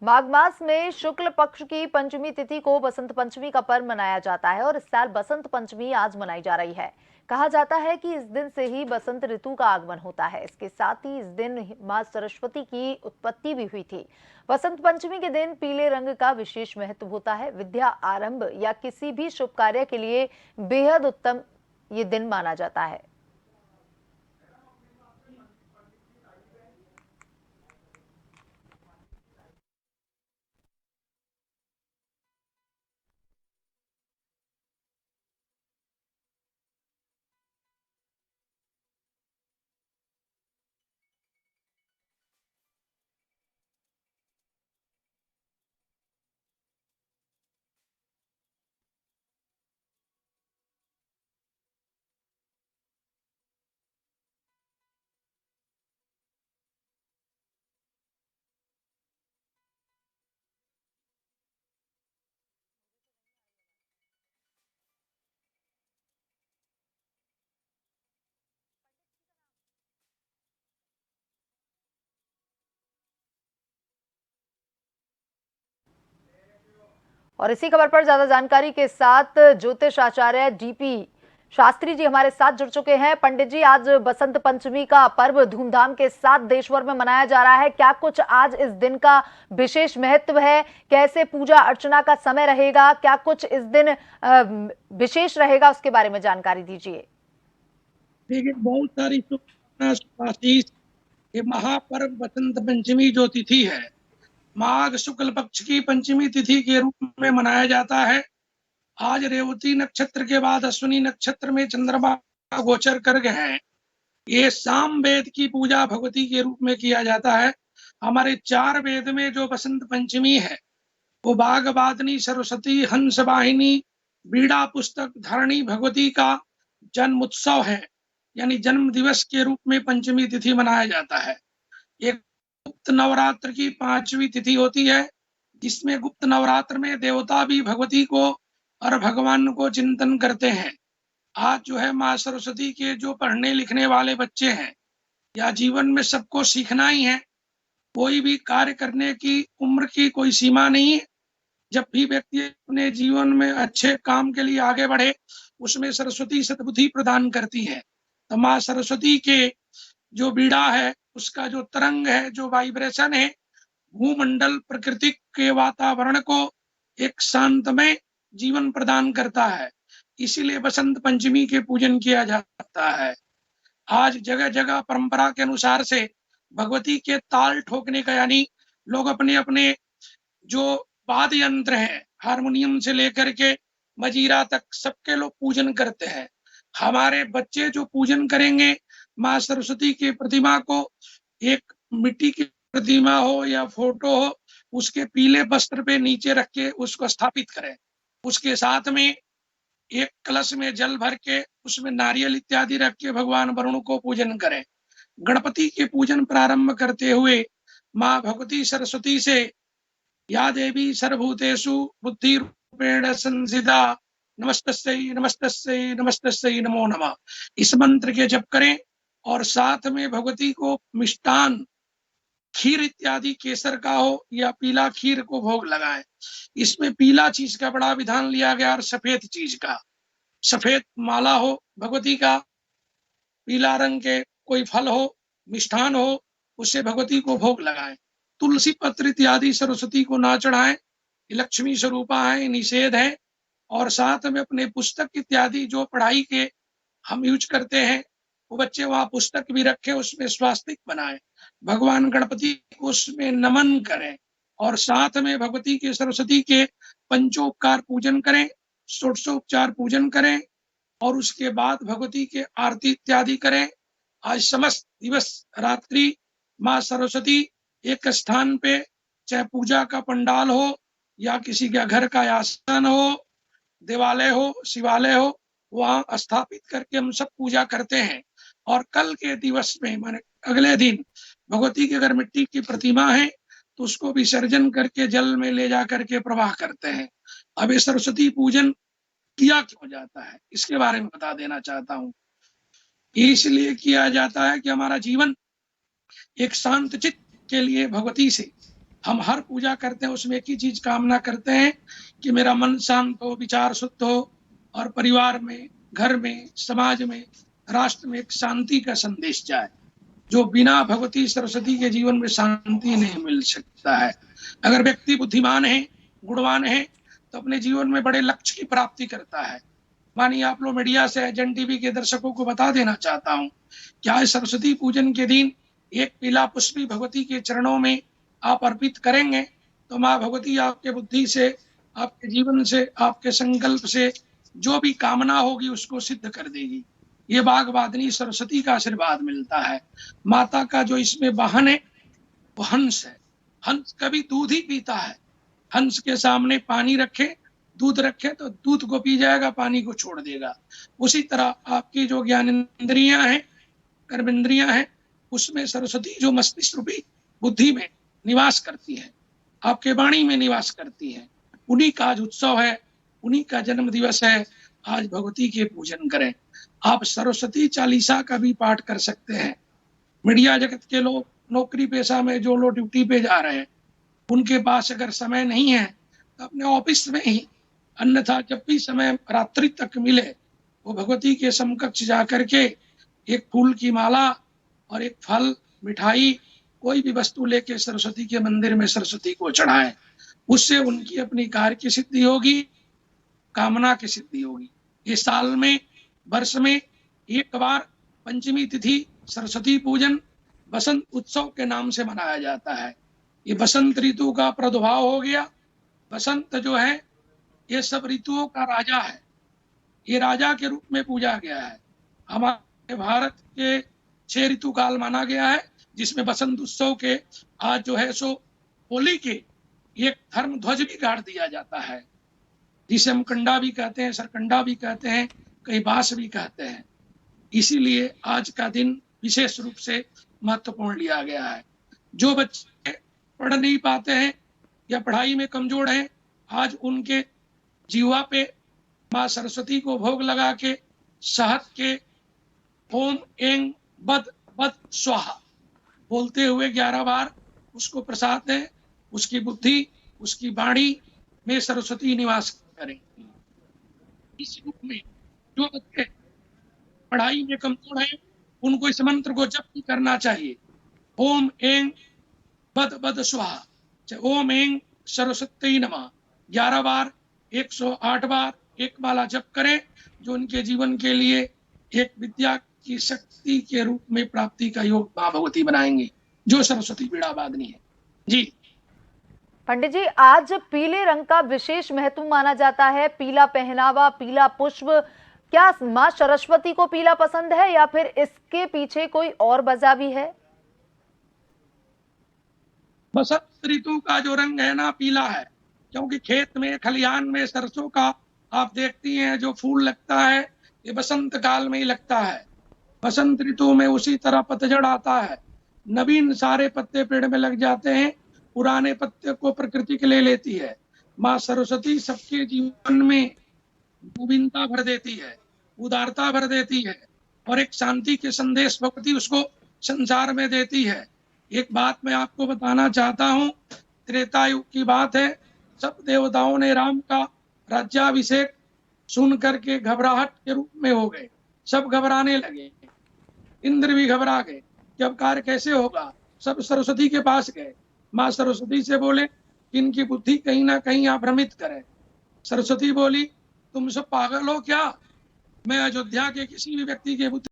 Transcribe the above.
माघ मास में शुक्ल पक्ष की पंचमी तिथि को बसंत पंचमी का पर्व मनाया जाता है और इस साल बसंत पंचमी आज मनाई जा रही है। कहा जाता है कि इस दिन से ही बसंत ऋतु का आगमन होता है। इसके साथ ही इस दिन मां सरस्वती की उत्पत्ति भी हुई थी। बसंत पंचमी के दिन पीले रंग का विशेष महत्व होता है। विद्या आरंभ या किसी भी शुभ कार्य के लिए बेहद उत्तम ये दिन माना जाता है। और इसी खबर पर ज्यादा जानकारी के साथ ज्योतिष आचार्य डीपी शास्त्री जी हमारे साथ जुड़ चुके हैं। पंडित जी, आज बसंत पंचमी का पर्व धूमधाम के साथ देश भर में मनाया जा रहा है। क्या कुछ आज इस दिन का विशेष महत्व है? कैसे पूजा अर्चना का समय रहेगा? क्या कुछ इस दिन विशेष रहेगा, उसके बारे में जानकारी दीजिए। देखिए, बहुत सारी शुभकामना शुभाशीष। ये महापर्व बसंत पंचमी जो तिथि है, माघ शुक्ल पक्ष की पंचमी तिथि के रूप में मनाया जाता है। आज रेवती नक्षत्र के बाद अश्विनी नक्षत्र में चंद्रमा गोचर कर गए हैं। ये साम वेद की पूजा भगवती के रूप में किया जाता है। हमारे 4 वेद में जो बसंत पंचमी है वो बाघ बादनी सरस्वती हंस वाहिनी बीड़ा पुस्तक धारणी भगवती का जन्म उत्सव है, यानी जन्म दिवस के रूप में पंचमी तिथि मनाया जाता है। एक गुप्त नवरात्र की 5वीं तिथि होती है, जिसमें गुप्त नवरात्र में देवता भी भगवती को और भगवान को चिंतन करते हैं। आज जो है माँ सरस्वती के जो पढ़ने लिखने वाले बच्चे हैं या जीवन में सबको सीखना ही है, कोई भी कार्य करने की उम्र की कोई सीमा नहीं है। जब भी व्यक्ति अपने जीवन में अच्छे काम के लिए आगे बढ़े, उसमें सरस्वती सद्बुद्धि प्रदान करती है। तो माँ सरस्वती के जो बीड़ा है, उसका जो तरंग है, जो वाइब्रेशन है, भूमंडल प्रकृति के वातावरण को एक शांतमय जीवन प्रदान करता है। इसीलिए बसंत पंचमी के पूजन किया जाता है। आज जगह जगह परंपरा के अनुसार से भगवती के ताल ठोकने का, यानी लोग अपने अपने जो वाद्य यंत्र है, हारमोनियम से लेकर के मजीरा तक, सबके लोग पूजन करते हैं। हमारे बच्चे जो पूजन करेंगे माँ सरस्वती की प्रतिमा को, एक मिट्टी की प्रतिमा हो या फोटो हो, उसके पीले वस्त्र पे नीचे रख के उसको स्थापित करें। उसके साथ में एक कलश में जल भर के उसमें नारियल इत्यादि रख के भगवान वरुण को पूजन करें। गणपति के पूजन प्रारंभ करते हुए माँ भगवती सरस्वती से या देवी सर्वभूतेषु बुद्धि रूपेण संस्थिता नमस्तस्यै नमस्तस्यै नमस्तस्यै नमो नमः, इस मंत्र के जप करें और साथ में भगवती को मिष्टान खीर इत्यादि केसर का हो या पीला खीर को भोग लगाएं। इसमें पीला चीज का बड़ा विधान लिया गया और सफेद चीज का, सफेद माला हो भगवती का, पीला रंग के कोई फल हो, मिष्ठान हो, उससे भगवती को भोग लगाएं। तुलसी पत्र इत्यादि सरस्वती को ना चढ़ाएं, लक्ष्मी स्वरूपा है, निषेध है। और साथ में अपने पुस्तक इत्यादि जो पढ़ाई के हम यूज करते हैं, वो बच्चे वहां पुस्तक भी रखें, उसमें स्वास्तिक बनाएं, भगवान गणपति को उसमें नमन करें और साथ में भगवती के सरस्वती के पंचोपकार पूजन करें, षोडशोपचार पूजन करें और उसके बाद भगवती के आरती इत्यादि करें। आज समस्त दिवस रात्रि माँ सरस्वती एक स्थान पे, चाहे पूजा का पंडाल हो या किसी का घर का आसन हो, देवालय हो, शिवालय हो, वहां स्थापित करके हम सब पूजा करते हैं। और कल के दिवस में, माने अगले दिन, भगवती की अगर मिट्टी की प्रतिमा है तो उसको विसर्जन करके जल में ले जा करके प्रवाह करते हैं। अब ये सरस्वती पूजन किया क्यों जाता है, इसके बारे में बता देना चाहता हूँ। इसलिए किया जाता है कि हमारा जीवन एक शांत चित्त के लिए भगवती से हम हर पूजा करते हैं उसमें एक ही चीज कामना करते हैं कि मेरा मन शांत हो, विचार शुद्ध हो और परिवार में, घर में, समाज में, राष्ट्र में एक शांति का संदेश जाए। जो बिना भगवती सरस्वती के जीवन में शांति नहीं मिल सकता है। अगर व्यक्ति बुद्धिमान है, गुणवान है, तो अपने जीवन में बड़े लक्ष्य की प्राप्ति करता है। मानिए आप लोग मीडिया से जन टीवी के दर्शकों को बता देना चाहता हूँ कि आज सरस्वती पूजन के दिन एक पीला पुष्प भी भगवती के चरणों में आप अर्पित करेंगे तो माँ भगवती आपके बुद्धि से, आपके जीवन से, आपके संकल्प से जो भी कामना होगी उसको सिद्ध कर देगी। ये बागवादिनी सरस्वती का आशीर्वाद मिलता है। माता का जो इसमें वाहन है वो हंस है। हंस कभी दूध ही पीता है। हंस के सामने पानी रखे, दूध रखे तो दूध को पी जाएगा, पानी को छोड़ देगा। उसी तरह आपकी जो ज्ञानेंद्रियां हैं, कर्मेंद्रियां हैं, उसमें सरस्वती जो मस्तिष्क रूपी बुद्धि में निवास करती है, आपके वाणी में निवास करती है। उन्हीं का आज उत्सव है, उन्हीं का जन्म दिवस है। आज भगवती के पूजन करें। आप सरस्वती चालीसा का भी पाठ कर सकते हैं। मीडिया जगत के लोग, नौकरी पेशा में जो लोग ड्यूटी पे जा रहे हैं, उनके पास अगर समय नहीं है तो अपने ऑफिस में ही, अन्यथा जब भी समय रात्रि तक मिले वो भगवती के समकक्ष जाकर के एक फूल की माला और एक फल, मिठाई, कोई भी वस्तु लेके सरस्वती के मंदिर में सरस्वती को चढ़ाएं। उससे उनकी अपनी कार्य की सिद्धि होगी, कामना की सिद्धि होगी। ये साल में, वर्ष में एक बार पंचमी तिथि सरस्वती पूजन बसंत उत्सव के नाम से मनाया जाता है। ये बसंत ऋतु का प्रादुर्भाव हो गया। बसंत जो है ये सब ऋतुओं का राजा है। ये राजा के रूप में पूजा गया है। हमारे भारत के 6 ऋतु काल माना गया है, जिसमें बसंत उत्सव के आज जो है सो होली के एक धर्म ध्वज भी गाड़ दिया जाता है, जिसे हम कंडा भी कहते हैं, सरकंडा भी कहते हैं, कई बास भी कहते हैं। इसीलिए आज का दिन विशेष रूप से महत्वपूर्ण लिया गया है। जो बच्चे पढ़ नहीं पाते हैं या पढ़ाई में कमजोर हैं, आज उनके जीवा पे माँ सरस्वती को भोग लगा के शहद के ओम एंग बद बद स्वाहा बोलते हुए 11 बार उसको प्रसाद दें। उसकी बुद्धि, उसकी वाणी में सरस्वती निवास करेंगी। इस रूप में जो बच्चे पढ़ाई में कमजोर हैं उनको इस मंत्र को जप भी करना चाहिए। ओम एंग बद बद स्वाहा, ओम एंग सरस्वती नमः 11 बार, 108 बार एक माला जप करें, जो उनके जीवन के लिए एक विद्या की शक्ति के रूप में प्राप्ति का योग मां भगवती बनाएंगे, जो सरस्वती बीड़ा वादनी है। जी पंडित जी, आज पीले रंग का विशेष महत्व माना जाता है। पीला पहनावा, पीला पुष्प, क्या मां सरस्वती को पीला पसंद है या फिर इसके पीछे कोई और वजह भी है? बसंत ऋतु का जो रंग है ना, पीला है, क्योंकि खेत में, खलिहान में सरसों का आप देखती हैं जो फूल लगता है, ये बसंत काल में ही लगता है। बसंत ऋतु में उसी तरह पतझड़ आता है, नवीन सारे पत्ते पेड़ में लग जाते हैं, पुराने पत्ते को प्रकृति के ले लेती है। माँ सरस्वती सबके जीवन में नवीनता भर देती है, उदारता भर देती है और एक शांति के संदेश भक्ति उसको संसार में देती है। एक बात मैं आपको बताना चाहता हूँ, त्रेता युग की बात है। सब देवताओं ने राम का राज्याभिषेक सुन करके घबराहट के रूप में हो गए, सब घबराने लगे। इंद्र भी घबरा गए कि अब कार्य कैसे होगा। सब सरस्वती के पास गए, माँ सरस्वती से बोले कि इनकी बुद्धि कहीं ना कहीं आप भ्रमित करें। सरस्वती बोली, तुम सब पागल हो क्या? मैं अयोध्या के किसी भी व्यक्ति की बुद्धि